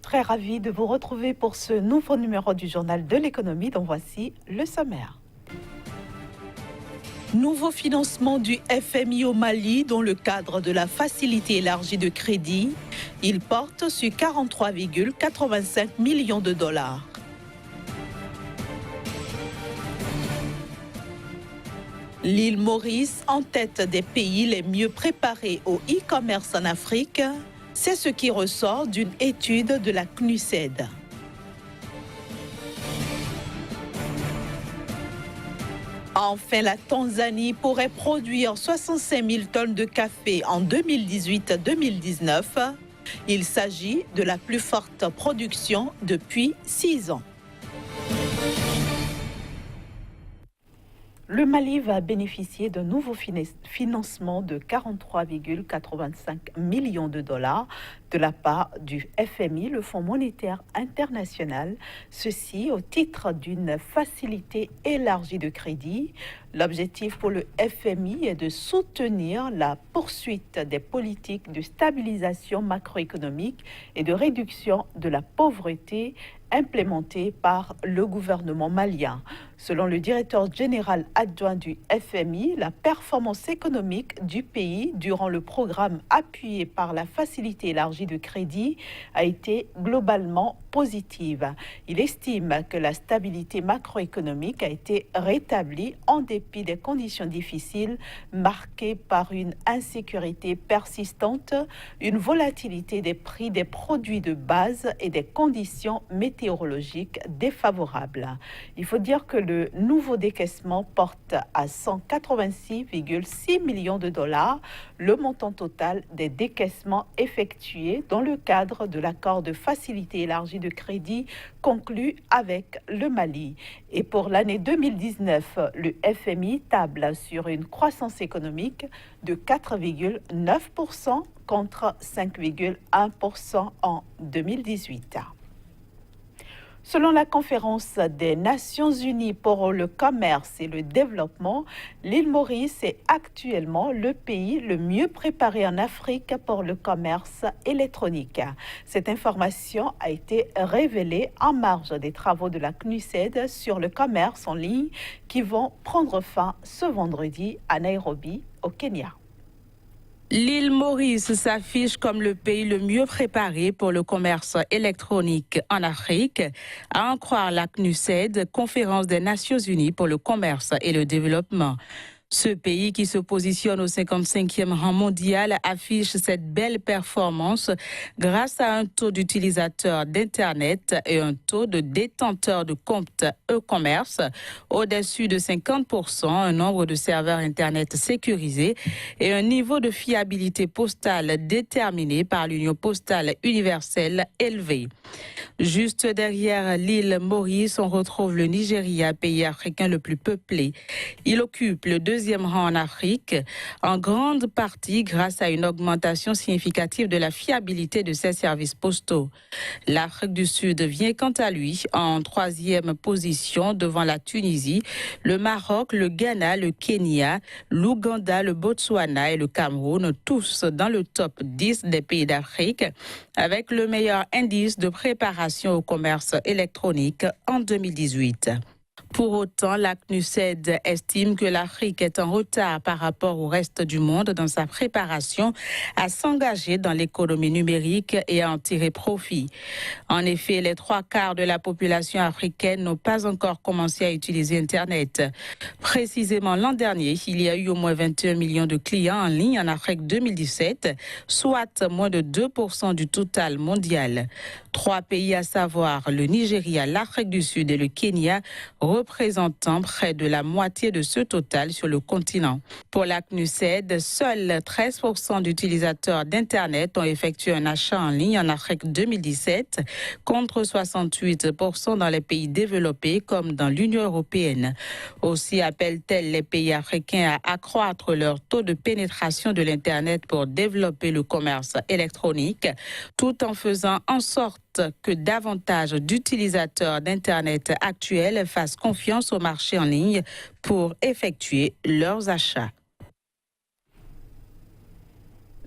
Très ravi de vous retrouver pour ce nouveau numéro du Journal de l'économie dont voici le sommaire. Nouveau financement du FMI au Mali dans le cadre de la facilité élargie de crédit. Il porte sur 43,85 millions de dollars. L'île Maurice en tête des pays les mieux préparés au e-commerce en Afrique. C'est ce qui ressort d'une étude de la CNUSED. Enfin, la Tanzanie pourrait produire 65 000 tonnes de café en 2018-2019. Il s'agit de la plus forte production depuis 6 ans. Le Mali va bénéficier d'un nouveau financement de 43,85 millions de dollars de la part du FMI, le Fonds monétaire international, ceci au titre d'une facilité élargie de crédit. L'objectif pour le FMI est de soutenir la poursuite des politiques de stabilisation macroéconomique et de réduction de la pauvreté implémentées par le gouvernement malien. Selon le directeur général adjoint du FMI, la performance économique du pays durant le programme appuyé par la facilité élargie de crédit a été globalement positive. Il estime que la stabilité macroéconomique a été rétablie en dépit des conditions difficiles marquées par une insécurité persistante, une volatilité des prix des produits de base et des conditions météorologiques défavorables. Il faut dire que le nouveau décaissement porte à 186,6 millions de dollars le montant total des décaissements effectués dans le cadre de l'accord de facilité élargie de crédit conclu avec le Mali. Et pour l'année 2019, le FMI table sur une croissance économique de 4,9% contre 5,1% en 2018. Selon la conférence des Nations Unies pour le commerce et le développement, l'île Maurice est actuellement le pays le mieux préparé en Afrique pour le commerce électronique. Cette information a été révélée en marge des travaux de la CNUSED sur le commerce en ligne qui vont prendre fin ce vendredi à Nairobi, au Kenya. L'île Maurice s'affiche comme le pays le mieux préparé pour le commerce électronique en Afrique, à en croire la CNUSED, Conférence des Nations Unies pour le commerce et le développement. Ce pays qui se positionne au 55e rang mondial affiche cette belle performance grâce à un taux d'utilisateurs d'Internet et un taux de détenteurs de comptes e-commerce au-dessus de 50%, un nombre de serveurs Internet sécurisés et un niveau de fiabilité postale déterminé par l'Union postale universelle élevé. Juste derrière l'île Maurice, on retrouve le Nigeria, pays africain le plus peuplé. Il occupe le deuxième rang en Afrique, en grande partie grâce à une augmentation significative de la fiabilité de ses services postaux. L'Afrique du Sud vient quant à lui en troisième position devant la Tunisie, le Maroc, le Ghana, le Kenya, l'Ouganda, le Botswana et le Cameroun, tous dans le top 10 des pays d'Afrique, avec le meilleur indice de préparation au commerce électronique en 2018. Pour autant, la CNUSED estime que l'Afrique est en retard par rapport au reste du monde dans sa préparation à s'engager dans l'économie numérique et à en tirer profit. En effet, les 3/4 de la population africaine n'ont pas encore commencé à utiliser Internet. Précisément l'an dernier, il y a eu au moins 21 millions de clients en ligne en Afrique 2017, soit moins de 2% du total mondial. 3 pays, à savoir le Nigeria, l'Afrique du Sud et le Kenya, représentant près de la moitié de ce total sur le continent. Pour la CNUSED, seuls 13% d'utilisateurs d'Internet ont effectué un achat en ligne en Afrique 2017, contre 68% dans les pays développés comme dans l'Union européenne. Aussi appelle-t-elle les pays africains à accroître leur taux de pénétration de l'Internet pour développer le commerce électronique, tout en faisant en sorte que davantage d'utilisateurs d'Internet actuels fassent confiance au marché en ligne pour effectuer leurs achats.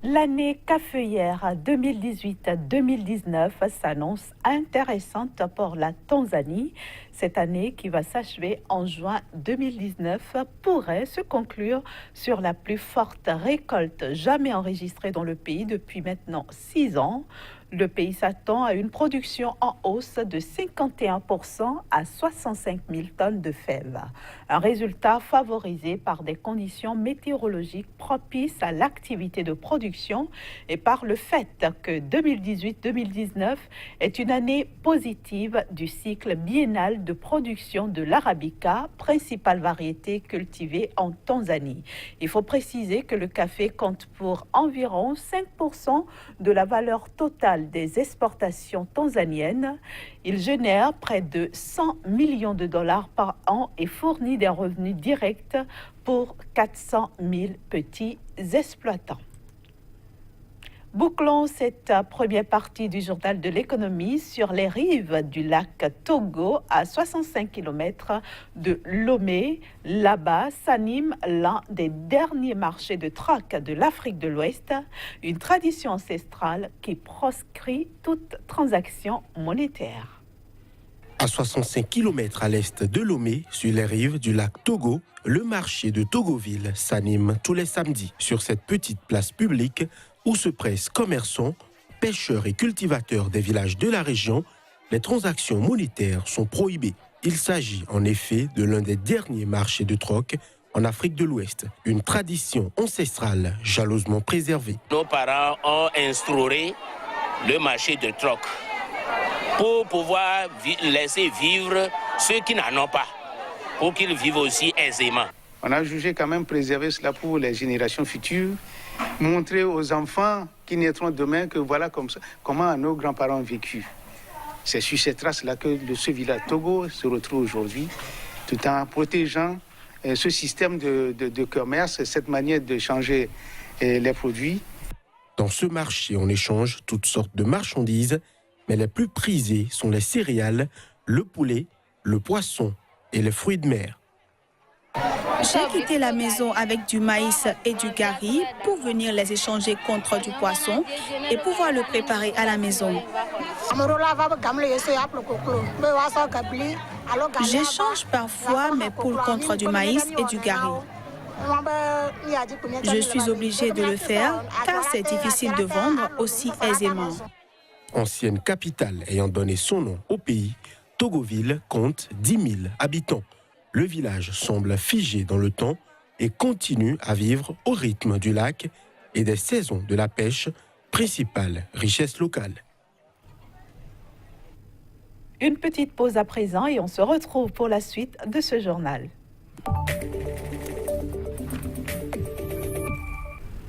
L'année caféière 2018-2019 s'annonce intéressante pour la Tanzanie. Cette année qui va s'achever en juin 2019 pourrait se conclure sur la plus forte récolte jamais enregistrée dans le pays depuis maintenant 6 ans. Le pays s'attend à une production en hausse de 51% à 65 000 tonnes de fèves. Un résultat favorisé par des conditions météorologiques propices à l'activité de production et par le fait que 2018-2019 est une année positive du cycle biennal de production de l'arabica, principale variété cultivée en Tanzanie. Il faut préciser que le café compte pour environ 5% de la valeur totale des exportations tanzaniennes. Il génère près de 100 millions de dollars par an et fournit des revenus directs pour 400 000 petits exploitants. Bouclons cette première partie du journal de l'économie sur les rives du lac Togo, à 65 km de Lomé. Là-bas s'anime l'un des derniers marchés de troc de l'Afrique de l'Ouest, une tradition ancestrale qui proscrit toute transaction monétaire. À 65 km à l'est de Lomé, sur les rives du lac Togo, le marché de Togoville s'anime tous les samedis sur cette petite place publique où se pressent commerçants, pêcheurs et cultivateurs des villages de la région. Les transactions monétaires sont prohibées. Il s'agit en effet de l'un des derniers marchés de troc en Afrique de l'Ouest, une tradition ancestrale jalousement préservée. Nos parents ont instauré le marché de troc pour pouvoir laisser vivre ceux qui n'en ont pas, pour qu'ils vivent aussi aisément. On a jugé quand même préserver cela pour les générations futures, montrer aux enfants qui naîtront demain que voilà comment nos grands-parents ont vécu. C'est sur ces traces-là que ce village Togo se retrouve aujourd'hui, tout en protégeant ce système de commerce, cette manière de changer les produits. Dans ce marché, on échange toutes sortes de marchandises, mais les plus prisées sont les céréales, le poulet, le poisson et les fruits de mer. J'ai quitté la maison avec du maïs et du gari pour venir les échanger contre du poisson et pouvoir le préparer à la maison. J'échange parfois mes poules contre du maïs et du gari. Je suis obligée de le faire car c'est difficile de vendre aussi aisément. Ancienne capitale ayant donné son nom au pays, Togoville compte 10 000 habitants. Le village semble figé dans le temps et continue à vivre au rythme du lac et des saisons de la pêche, principale richesse locale. Une petite pause à présent et on se retrouve pour la suite de ce journal.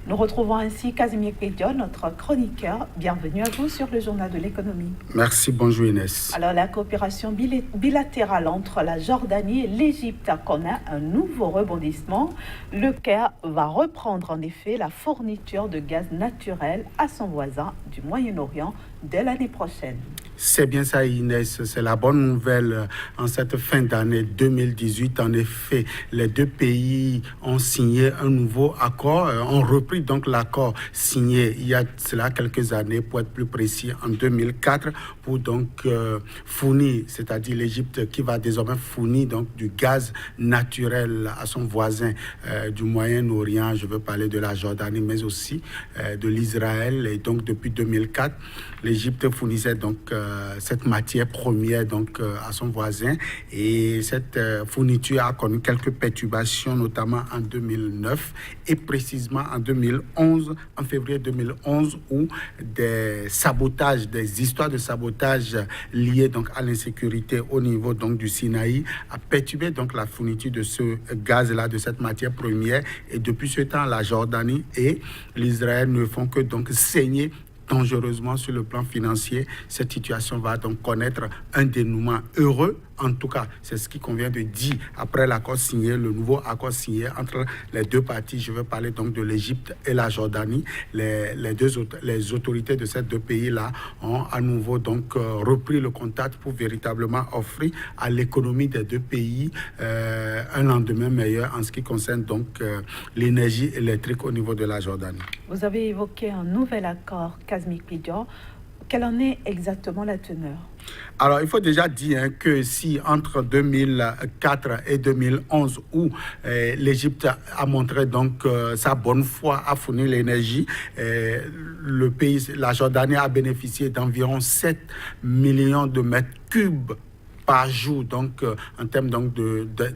Nous retrouvons ainsi Casimir Kédion, notre chroniqueur. Bienvenue à vous sur le journal de l'économie. Merci, bonjour Inès. Alors, la coopération bilatérale entre la Jordanie et l'Égypte connaît un nouveau rebondissement. Le Caire va reprendre en effet la fourniture de gaz naturel à son voisin du Moyen-Orient dès l'année prochaine. C'est bien ça Inès, c'est la bonne nouvelle en cette fin d'année 2018. En effet, les deux pays ont signé un nouveau accord, ont repris donc l'accord signé il y a cela quelques années, pour être plus précis en 2004, pour donc fournir, c'est-à-dire l'Égypte qui va désormais fournir donc du gaz naturel à son voisin du Moyen-Orient. Je veux parler de la Jordanie, mais aussi de l'Israël. Et donc depuis 2004, l'Égypte fournissait donc cette matière première donc à son voisin, et cette fourniture a connu quelques perturbations, notamment en 2009 et précisément en 2011, en février 2011, où des sabotages, des histoires de sabotage liées donc à l'insécurité au niveau donc du Sinaï a perturbé donc la fourniture de ce gaz-là, de cette matière première. Et depuis ce temps, la Jordanie et l'Israël ne font que donc saigner dangereusement sur le plan financier. Cette situation va donc connaître un dénouement heureux En tout cas, c'est ce qui convient de dire après l'accord signé, le nouveau accord signé entre les deux parties. Je veux parler donc de l'Égypte et la Jordanie. Les autorités de ces deux pays-là ont à nouveau donc repris le contact pour véritablement offrir à l'économie des deux pays un lendemain meilleur en ce qui concerne donc l'énergie électrique au niveau de la Jordanie. Vous avez évoqué un nouvel accord, Kazmik Pidior. Quelle en est exactement la teneur? Alors, il faut déjà dire que si entre 2004 et 2011, où l'Égypte a montré donc sa bonne foi à fournir l'énergie, le pays, la Jordanie a bénéficié d'environ 7 millions de mètres cubes par jour, donc en termes donc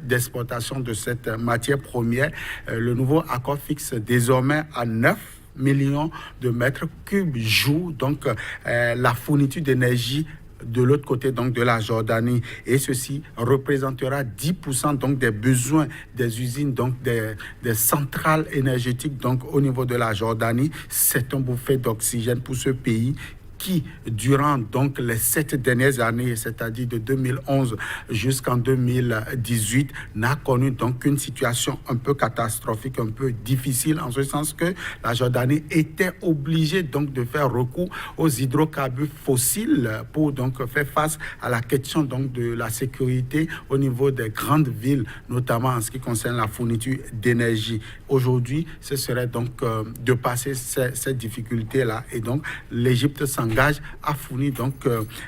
d'exportation de cette matière première. Le nouveau accord fixe désormais à 9 millions de mètres cubes jour, donc la fourniture d'énergie de l'autre côté donc de la Jordanie, et ceci représentera 10% donc des besoins des usines, donc des centrales énergétiques donc au niveau de la Jordanie. C'est un bouffée d'oxygène pour ce pays qui, durant donc les 7 dernières années, c'est-à-dire de 2011 jusqu'en 2018, n'a connu donc une situation un peu catastrophique, un peu difficile, en ce sens que la Jordanie était obligée donc de faire recours aux hydrocarbures fossiles pour donc faire face à la question donc de la sécurité au niveau des grandes villes, notamment en ce qui concerne la fourniture d'énergie. Aujourd'hui, ce serait donc de passer ces difficultés-là, et donc l'Égypte s'engage à fournir donc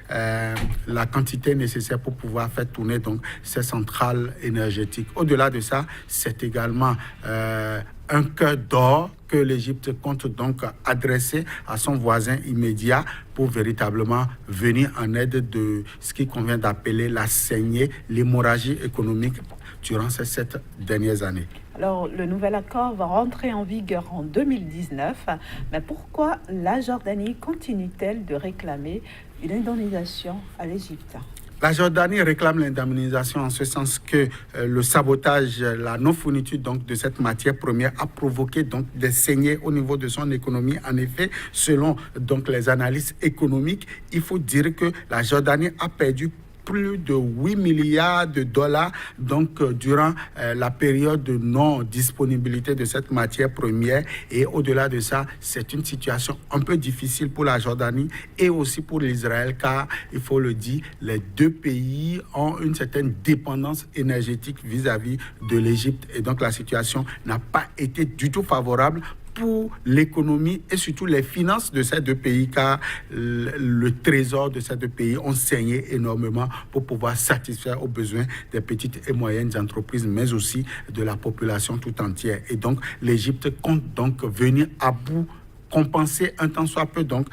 la quantité nécessaire pour pouvoir faire tourner donc ces centrales énergétiques. Au-delà de ça, c'est également un cœur d'or que l'Égypte compte donc adresser à son voisin immédiat pour véritablement venir en aide de ce qu'il convient d'appeler la saignée, l'hémorragie économique durant ces 7 dernières années. Alors, le nouvel accord va rentrer en vigueur en 2019, mais pourquoi la Jordanie continue-t-elle de réclamer une indemnisation à l'Égypte? La Jordanie réclame l'indemnisation en ce sens que le sabotage, la non-fourniture donc de cette matière première a provoqué donc des saignées au niveau de son économie. En effet, selon donc les analyses économiques, il faut dire que la Jordanie a perdu plus de 8 milliards de dollars donc durant la période de non-disponibilité de cette matière première. Et au-delà de ça, c'est une situation un peu difficile pour la Jordanie et aussi pour l'Israël, car il faut le dire, les deux pays ont une certaine dépendance énergétique vis-à-vis de l'Égypte, et donc la situation n'a pas été du tout favorable pour l'économie et surtout les finances de ces deux pays, car le trésor de ces deux pays ont saigné énormément pour pouvoir satisfaire aux besoins des petites et moyennes entreprises, mais aussi de la population tout entière. Et donc l'Égypte compte donc venir à bout, compenser un tant soit peu donc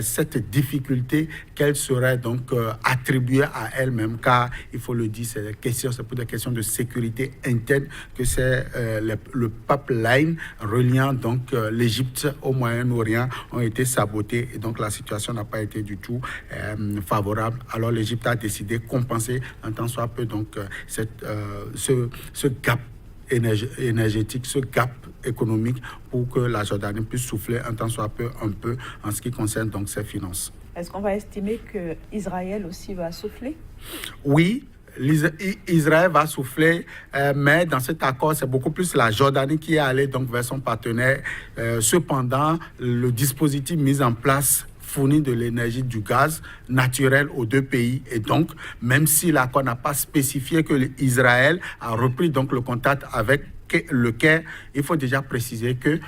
cette difficulté qu'elle serait donc attribuée à elle-même, car il faut le dire, c'est pour des questions de sécurité interne que c'est le pipeline reliant donc l'Égypte au Moyen-Orient ont été sabotés, et donc la situation n'a pas été du tout favorable. Alors l'Égypte a décidé de compenser un tant soit peu donc ce gap énergétique, ce gap économique, pour que la Jordanie puisse souffler un tant soit peu un peu en ce qui concerne donc ses finances. Est-ce qu'on va estimer que Israël aussi va souffler? Oui, Israël va souffler, mais dans cet accord, c'est beaucoup plus la Jordanie qui est allée donc vers son partenaire. Cependant, le dispositif mis en place fournit de l'énergie, du gaz naturel aux deux pays, et donc même si l'accord n'a pas spécifié que Israël a repris donc le contact avec le Caire, il faut déjà préciser que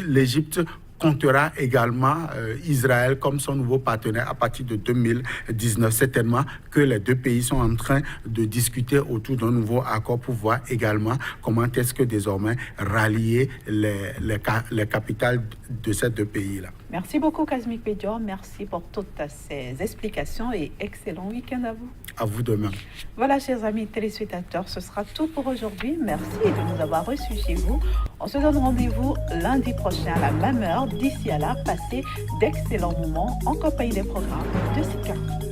l'Égypte comptera également Israël comme son nouveau partenaire à partir de 2019. Certainement que les deux pays sont en train de discuter autour d'un nouveau accord pour voir également comment est-ce que désormais rallier les capitales de ces deux pays-là. Merci beaucoup Kazmik Pidior, merci pour toutes ces explications et excellent week-end à vous. À vous de même. Voilà, chers amis téléspectateurs, ce sera tout pour aujourd'hui. Merci de nous avoir reçus chez vous. On se donne rendez-vous lundi prochain à la même heure. D'ici à là, passez d'excellents moments en compagnie des programmes de Sika.